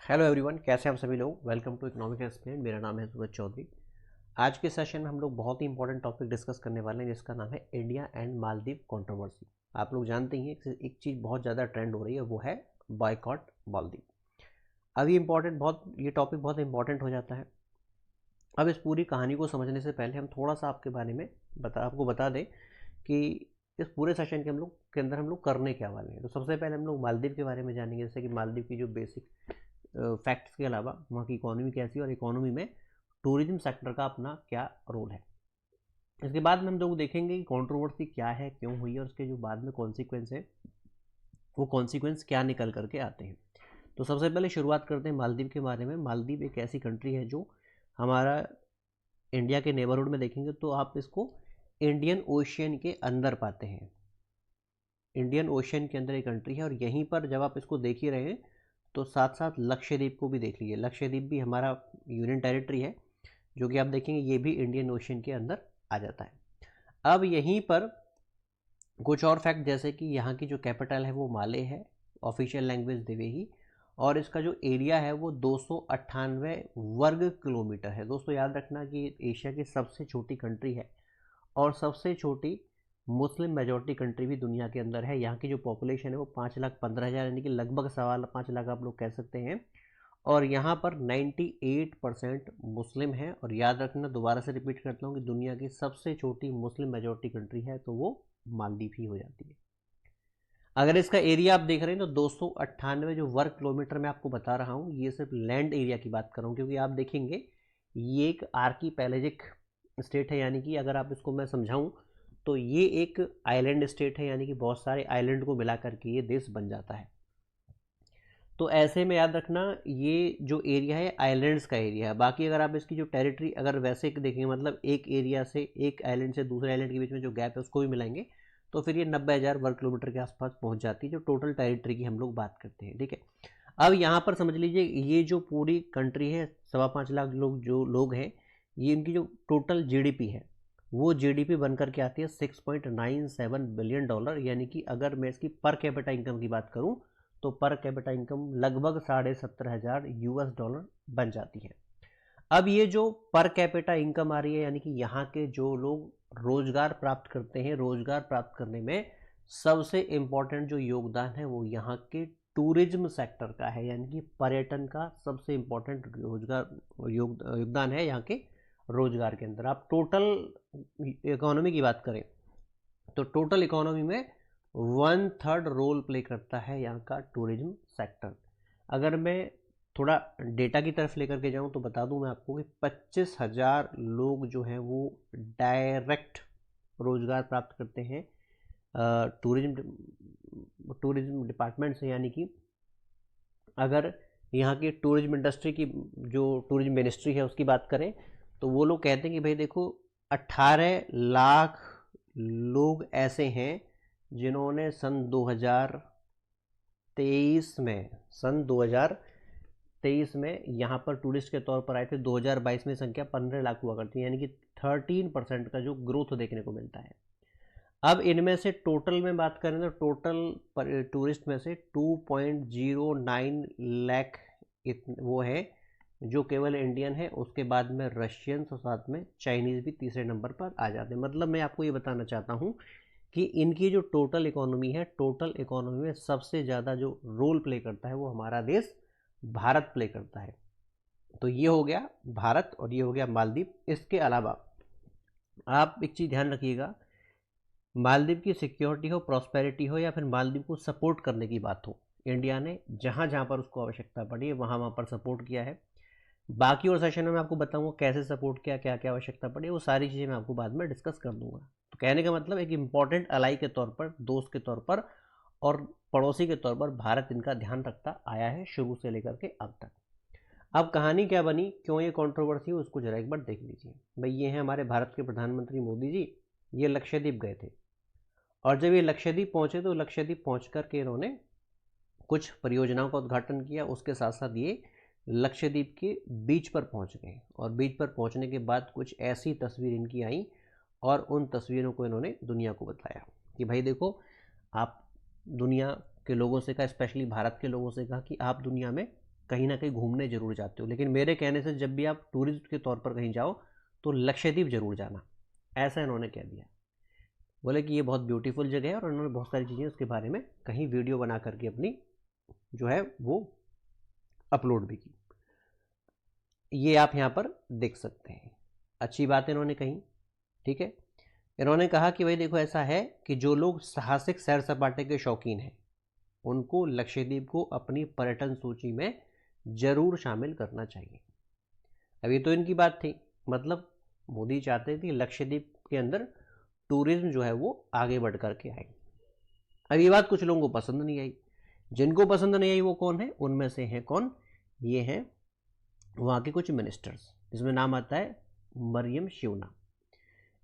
Hello everyone, कैसे हैं आप सभी लोग। Welcome to economic explain. मेरा नाम है सूरज चौधरी। आज के सेशन में हम लोग बहुत ही इंपॉर्टेंट टॉपिक डिस्कस करने वाले हैं जिसका नाम है इंडिया एंड मालदीव कंट्रोवर्सी। आप लोग जानते ही हैं एक चीज़ बहुत ज़्यादा ट्रेंड हो रही है, वो है बॉयकॉट मालदीव। अब ये टॉपिक बहुत इंपॉर्टेंट हो जाता है। अब इस पूरी कहानी को समझने से पहले हम थोड़ा सा आपके बारे में आपको बता दें कि इस पूरे सेशन के अंदर हम लोग करने क्या वाले हैं। तो सबसे पहले हम लोग मालदीव के बारे में जानेंगे, जैसे कि मालदीव की जो बेसिक फैक्ट्स के अलावा वहाँ की इकोनॉमी कैसी है और इकोनॉमी में टूरिज्म सेक्टर का अपना क्या रोल है। इसके बाद में हम लोग देखेंगे कि कंट्रोवर्सी क्या है, क्यों हुई, और उसके जो बाद में कॉन्सिक्वेंस है वो कॉन्सिक्वेंस क्या निकल करके आते हैं। तो सबसे पहले शुरुआत करते हैं मालदीव के बारे में। मालदीव एक ऐसी कंट्री है जो हमारा इंडिया के नेबरहुड में देखेंगे तो आप इसको इंडियन ओशियन के अंदर पाते हैं। इंडियन ओशियन के अंदर एक कंट्री है और यहीं पर जब आप इसको देख ही रहे हैं तो साथ साथ लक्षद्वीप को भी देख लीजिए। लक्षद्वीप भी हमारा यूनियन टेरिटरी है, जो कि आप देखेंगे ये भी इंडियन ओशियन के अंदर आ जाता है। अब यहीं पर कुछ और फैक्ट, जैसे कि यहाँ की जो कैपिटल है वो माले है, ऑफिशियल लैंग्वेज दिवेही, और इसका जो एरिया है वो 298 वर्ग किलोमीटर है। दोस्तों याद रखना कि एशिया की सबसे छोटी कंट्री है और सबसे छोटी मुस्लिम मेजॉरिटी कंट्री भी दुनिया के अंदर है। यहाँ की जो पॉपुलेशन है वो 5,15,000 यानी कि लगभग 5.25 लाख आप लोग कह सकते हैं। और यहाँ पर 98% मुस्लिम है। और याद रखना, दोबारा से रिपीट करता हूँ कि दुनिया की सबसे छोटी मुस्लिम मेजॉरिटी कंट्री है तो वो मालदीव ही हो जाती है। अगर इसका एरिया आप देख रहे हैं तो 298 जो वर्ग किलोमीटर मैं आपको बता रहा हूँ, ये सिर्फ लैंड एरिया की बात कर रहा हूँ, क्योंकि आप देखेंगे ये एक आर्कीपेलेजिक स्टेट है, यानी कि अगर आप इसको मैं समझाऊँ तो ये एक आइलैंड स्टेट है, यानी कि बहुत सारे आइलैंड को मिला करके ये देश बन जाता है। तो ऐसे में याद रखना, ये जो एरिया है आइलैंड्स का एरिया है। बाकी अगर आप इसकी जो टेरिटरी अगर वैसे देखेंगे, मतलब एक एरिया से एक आइलैंड से दूसरे आइलैंड के बीच में जो गैप है उसको भी मिलाएंगे तो फिर ये 90,000 वर्ग किलोमीटर के आसपास पहुंच जाती है, जो टोटल टेरिटरी की हम लोग बात करते हैं। ठीक है, अब यहाँ पर समझ लीजिए ये जो पूरी कंट्री है, 5.25 लाख लोग जो लोग हैं, ये इनकी जो टोटल जीडीपी है वो जीडीपी बनकर के आती है $6.97 बिलियन। यानी कि अगर मैं इसकी पर कैपिटा इनकम की बात करूँ तो पर कैपिटा इनकम लगभग $17,500 बन जाती है। अब ये जो पर कैपिटा इनकम आ रही है, यानी कि यहाँ के जो लोग रोजगार प्राप्त करते हैं, रोजगार प्राप्त करने में सबसे इम्पोर्टेंट जो योगदान है वो यहाँ के टूरिज्म सेक्टर का है, यानी कि पर्यटन का सबसे इम्पोर्टेंट योगदान है यहाँ के रोजगार के अंदर। आप टोटल इकोनॉमी की बात करें तो टोटल इकोनॉमी में 1/3 रोल प्ले करता है यहाँ का टूरिज्म सेक्टर। अगर मैं थोड़ा डेटा की तरफ लेकर के जाऊँ तो बता दूँ मैं आपको कि 25,000 लोग जो हैं वो डायरेक्ट रोजगार प्राप्त करते हैं टूरिज्म डिपार्टमेंट से। यानी कि अगर यहाँ की टूरिज्म इंडस्ट्री की जो टूरिज्म मिनिस्ट्री है उसकी बात करें तो वो लोग कहते हैं कि भाई देखो, 18 लाख लोग ऐसे हैं जिन्होंने सन 2023 में यहाँ पर टूरिस्ट के तौर पर आए थे। 2022 में संख्या 15 लाख हुआ करती है, यानी कि 13% का जो ग्रोथ देखने को मिलता है। अब इनमें से टोटल में बात करें तो टोटल टूरिस्ट में से 2.09 लाख वो है जो केवल इंडियन है। उसके बाद में रशियंस और साथ में चाइनीज़ भी तीसरे नंबर पर आ जाते हैं। मतलब मैं आपको ये बताना चाहता हूँ कि इनकी जो टोटल इकोनॉमी है, टोटल इकोनॉमी में सबसे ज़्यादा जो रोल प्ले करता है वो हमारा देश भारत प्ले करता है। तो ये हो गया भारत और ये हो गया मालदीव। इसके अलावा आप एक चीज़ ध्यान रखिएगा, मालदीव की सिक्योरिटी हो, प्रॉस्पेरिटी हो, या फिर मालदीव को सपोर्ट करने की बात हो, इंडिया ने जहाँ जहाँ पर उसको आवश्यकता पड़ी है वहाँ वहाँ पर सपोर्ट किया है। बाकी और सेशन में मैं आपको बताऊंगा कैसे सपोर्ट किया, क्या क्या आवश्यकता पड़ी, वो सारी चीज़ें मैं आपको बाद में डिस्कस कर दूंगा। तो कहने का मतलब एक इम्पॉर्टेंट अलाई के तौर पर, दोस्त के तौर पर और पड़ोसी के तौर पर भारत इनका ध्यान रखता आया है शुरू से लेकर के अब तक। अब कहानी क्या बनी, क्यों ये कंट्रोवर्सी है, उसको जरा एक बार देख लीजिए। भाई ये हैं हमारे भारत के प्रधानमंत्री मोदी जी। ये लक्षद्वीप गए थे और जब ये लक्षद्वीप पहुंचे तो लक्षद्वीप पहुंच कर के इन्होंने कुछ परियोजनाओं का उद्घाटन किया। उसके साथ साथ ये लक्षद्वीप के बीच पर पहुंच गए और बीच पर पहुंचने के बाद कुछ ऐसी तस्वीर इनकी आई और उन तस्वीरों को इन्होंने दुनिया को बताया कि भाई देखो, आप दुनिया के लोगों से कहा, स्पेशली भारत के लोगों से कहा कि आप दुनिया में कहीं ना कहीं घूमने जरूर जाते हो, लेकिन मेरे कहने से जब भी आप टूरिस्ट के तौर पर कहीं जाओ तो लक्षद्वीप जरूर जाना, ऐसा इन्होंने कह दिया। बोले कि ये बहुत ब्यूटीफुल जगह है और उन्होंने बहुत सारी चीज़ें उसके बारे में कहीं वीडियो बना करके अपनी जो है वो अपलोड भी की। ये आप यहाँ पर देख सकते हैं, अच्छी बात इन्होंने कही। ठीक है, इन्होंने कहा कि भाई देखो ऐसा है कि जो लोग साहसिक सैर सपाटे के शौकीन हैं उनको लक्षद्वीप को अपनी पर्यटन सूची में जरूर शामिल करना चाहिए। अभी तो इनकी बात थी, मतलब मोदी चाहते थे कि लक्षद्वीप के अंदर टूरिज्म जो है वो आगे बढ़ करके आए। अब ये बात कुछ लोगों को पसंद नहीं आई। जिनको पसंद नहीं आई वो कौन है, उनमें से हैं कौन, ये हैं वहाँ के कुछ मिनिस्टर्स, जिसमें नाम आता है मरियम शिवना।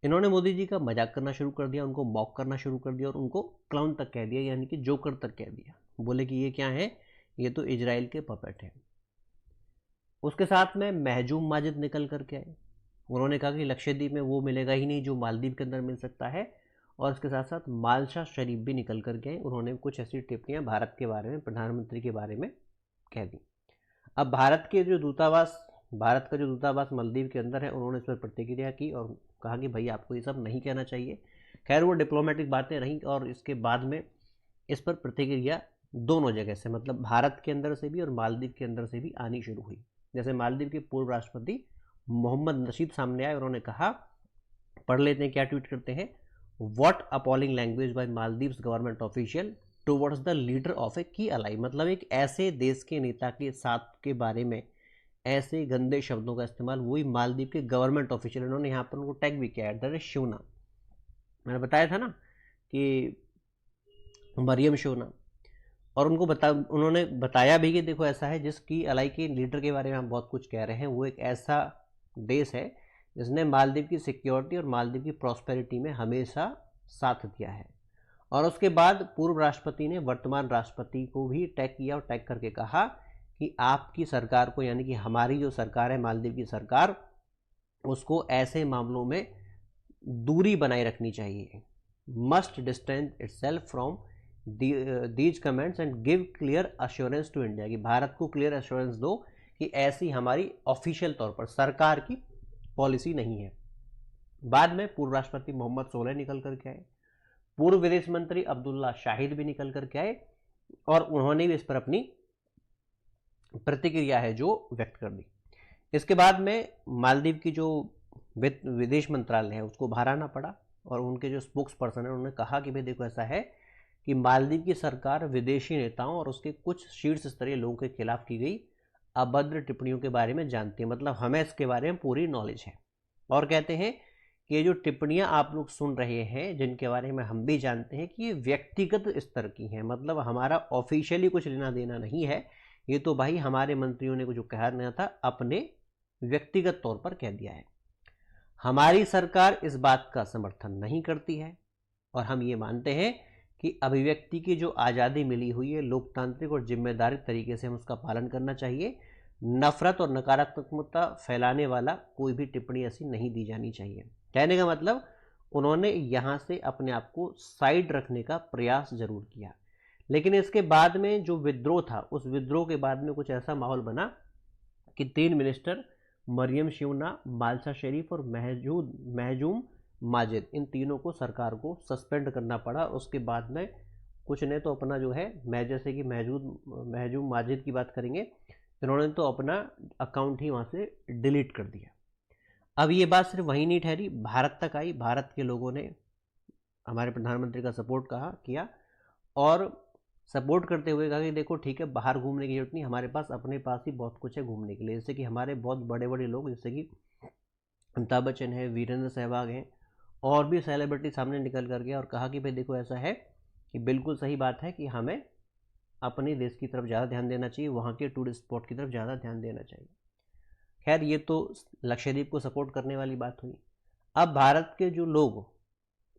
इन्होंने मोदी जी का मजाक करना शुरू कर दिया, उनको मॉक करना शुरू कर दिया और उनको क्लाउन तक कह दिया, यानी कि जोकर तक कह दिया। बोले कि ये क्या है, ये तो इजराइल के पपेट हैं। उसके साथ में महजूम माजिद निकल करके आए। उन्होंने कहा कि लक्षद्वीप में वो मिलेगा ही नहीं जो मालदीव के अंदर मिल सकता है, और उसके साथ साथ मालशा शरीफ भी निकल करके आए। उन्होंने कुछ ऐसी टिप्पणियां भारत के बारे में, प्रधानमंत्री के बारे में कह दी। अब भारत का जो दूतावास मालदीव के अंदर है, उन्होंने इस पर प्रतिक्रिया की और कहा कि भाई आपको ये सब नहीं कहना चाहिए। खैर वो डिप्लोमेटिक बातें रहीं और इसके बाद में इस पर प्रतिक्रिया दोनों जगह से, मतलब भारत के अंदर से भी और मालदीव के अंदर से भी आनी शुरू हुई। जैसे मालदीव के पूर्व राष्ट्रपति मोहम्मद नशीद सामने आए, उन्होंने कहा, पढ़ लेते हैं क्या ट्वीट करते हैं। What appalling language by Maldives government official towards the leader of a key ally. मतलब एक ऐसे देश के नेता के साथ के बारे में ऐसे गंदे शब्दों का इस्तेमाल, वही मालदीव के गवर्नमेंट ऑफिशियल, इन्होंने यहाँ पर उनको टैग भी किया है, शिवना। मैंने बताया था ना कि मरियम शिवना, और उन्होंने बताया भी कि देखो ऐसा है, जिसकी अलाई के लीडर के बारे में हम बहुत कुछ कह रहे हैं, वो एक ऐसा देश है जिसने मालदीव की सिक्योरिटी और मालदीव की प्रॉस्पेरिटी में हमेशा साथ दिया है। और उसके बाद पूर्व राष्ट्रपति ने वर्तमान राष्ट्रपति को भी टैग किया और टैग करके कहा कि आपकी सरकार को, यानी कि हमारी जो सरकार है मालदीव की सरकार, उसको ऐसे मामलों में दूरी बनाए रखनी चाहिए। Must distance itself from these comments and give clear assurance to India, कि भारत को क्लियर अश्योरेंस दो कि ऐसी हमारी ऑफिशियल तौर पर सरकार की पॉलिसी नहीं है। बाद में पूर्व राष्ट्रपति मोहम्मद सोलेह निकल करके आए, पूर्व विदेश मंत्री अब्दुल्ला शाहिद भी निकल करके आए और उन्होंने भी इस पर अपनी प्रतिक्रिया है जो व्यक्त कर दी। इसके बाद में मालदीव की जो विदेश मंत्रालय है उसको बाहर आना पड़ा और उनके जो स्पोक्स पर्सन है उन्होंने कहा कि भाई देखो ऐसा है कि मालदीव की सरकार विदेशी नेताओं और उसके कुछ शीर्ष स्तरीय लोगों के खिलाफ की गई अभद्र टिप्पणियों के बारे में जानती है, मतलब हमें इसके बारे में पूरी नॉलेज है। और कहते हैं कि ये जो टिप्पणियां आप लोग सुन रहे हैं, जिनके बारे में हम भी जानते हैं कि ये व्यक्तिगत स्तर की हैं, मतलब हमारा ऑफिशियली कुछ लेना देना नहीं है, ये तो भाई हमारे मंत्रियों ने जो कहना था अपने व्यक्तिगत तौर पर कह दिया है। हमारी सरकार इस बात का समर्थन नहीं करती है और हम ये मानते हैं कि अभिव्यक्ति की जो आज़ादी मिली हुई है, लोकतांत्रिक और जिम्मेदारी तरीके से हम उसका पालन करना चाहिए। नफरत और नकारात्मकता फैलाने वाला कोई भी टिप्पणी ऐसी नहीं दी जानी चाहिए। कहने का मतलब उन्होंने यहाँ से अपने आप को साइड रखने का प्रयास जरूर किया, लेकिन इसके बाद में जो विद्रोह था, उस विद्रोह के बाद में कुछ ऐसा माहौल बना कि 3 मिनिस्टर मरियम शिवना, मालशा शरीफ और महजूम माजिद, इन तीनों को सरकार को सस्पेंड करना पड़ा। उसके बाद में कुछ ने तो अपना जो है, जैसे कि महजूम माजिद की बात करेंगे, इन्होंने तो अपना अकाउंट ही वहाँ से डिलीट कर दिया। अब ये बात सिर्फ वहीं नहीं ठहरी, भारत तक आई। भारत के लोगों ने हमारे प्रधानमंत्री का सपोर्ट किया और सपोर्ट करते हुए कहा कि देखो ठीक है, बाहर घूमने की जरूरत नहीं, हमारे पास अपने पास ही बहुत कुछ है घूमने के लिए। जैसे कि हमारे बहुत बड़े बड़े लोग, जैसे कि अमिताभ बच्चन है, वीरेंद्र सहवाग हैं, और भी सेलिब्रिटी सामने निकल कर गया और कहा कि भाई देखो ऐसा है कि बिल्कुल सही बात है कि हमें अपने देश की तरफ ज़्यादा ध्यान देना चाहिए, वहाँ के टूरिस्ट स्पॉट की तरफ ज़्यादा ध्यान देना चाहिए। खैर ये तो लक्षद्वीप को सपोर्ट करने वाली बात हुई। अब भारत के जो लोग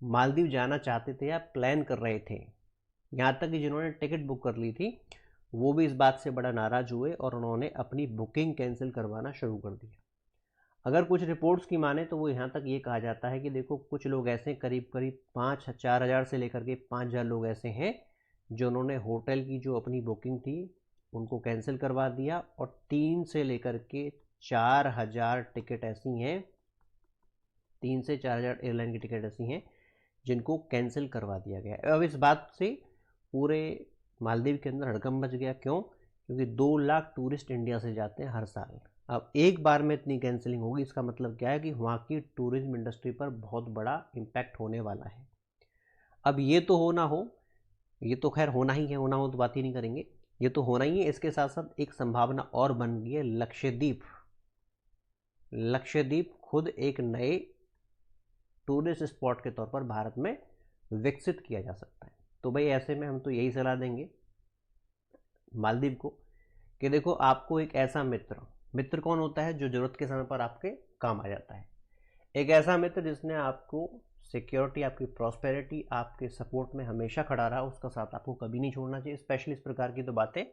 मालदीव जाना चाहते थे या प्लान कर रहे थे, यहाँ तक कि जिन्होंने टिकट बुक कर ली थी, वो भी इस बात से बड़ा नाराज़ हुए और उन्होंने अपनी बुकिंग कैंसिल करवाना शुरू कर दिया। अगर कुछ रिपोर्ट्स की माने तो वो यहाँ तक ये कहा जाता है कि देखो कुछ लोग ऐसे करीब 4,000 से लेकर के 5,000 लोग ऐसे हैं जो उन्होंने होटल की जो अपनी बुकिंग थी उनको कैंसिल करवा दिया और 3 से लेकर के 4,000 टिकट ऐसी हैं, 3 से 4,000 एयरलाइन की टिकट ऐसी हैं जिनको कैंसिल करवा दिया गया। अब इस बात से पूरे मालदीव के अंदर हड़कंप मच गया। क्यों? क्योंकि 2 लाख टूरिस्ट इंडिया से जाते हैं हर साल। अब एक बार में इतनी कैंसिलिंग होगी, इसका मतलब क्या है कि वहाँ की टूरिज्म इंडस्ट्री पर बहुत बड़ा इम्पैक्ट होने वाला है। अब ये तो हो ना हो, ये तो खैर होना ही है, होना हो तो बात ही नहीं करेंगे, ये तो होना ही है। इसके साथ साथ एक संभावना और बन गई है, लक्षद्वीप। लक्षद्वीप खुद एक नए टूरिस्ट स्पॉट के तौर पर भारत में विकसित किया जा सकता है। तो भाई ऐसे में हम तो यही सलाह देंगे मालदीव को कि देखो, आपको एक ऐसा मित्र, मित्र कौन होता है? जो जरूरत के समय पर आपके काम आ जाता है। एक ऐसा मित्र जिसने आपको सिक्योरिटी, आपकी प्रॉस्पेरिटी, आपके सपोर्ट में हमेशा खड़ा रहा, उसका साथ आपको कभी नहीं छोड़ना चाहिए। स्पेशली इस प्रकार की तो बातें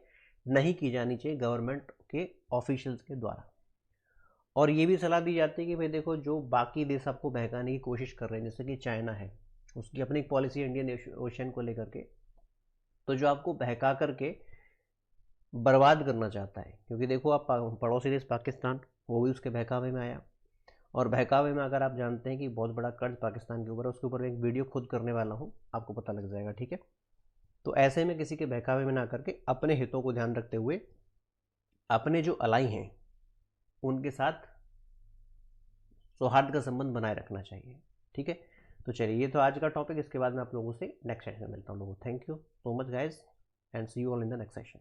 नहीं की जानी चाहिए गवर्नमेंट के ऑफिशियल्स के द्वारा। और ये भी सलाह दी जाती है कि भाई देखो, जो बाकी देश आपको बहकाने की कोशिश कर रहे हैं, जैसे कि चाइना है, उसकी अपनी एक पॉलिसी है इंडियन ओशन को लेकर के, तो जो आपको बहका करके बर्बाद करना चाहता है, क्योंकि देखो आप पड़ोसी देश पाकिस्तान, वो भी उसके बहकावे में आया। और बहकावे में अगर आप जानते हैं कि बहुत बड़ा कर्ज पाकिस्तान के ऊपर है, उसके ऊपर एक वीडियो खुद करने वाला हूँ, आपको पता लग जाएगा, ठीक है। तो ऐसे में किसी के बहकावे में ना करके अपने हितों को ध्यान रखते हुए अपने जो अलाई हैं उनके साथ सौहार्द का संबंध बनाए रखना चाहिए, ठीक है। तो चलिए, ये तो आज का टॉपिक। इसके बाद मैं आप लोगों से नेक्स्ट सेशन में मिलता हूँ लोगों। Thank you so much guys, and see you all in the next session.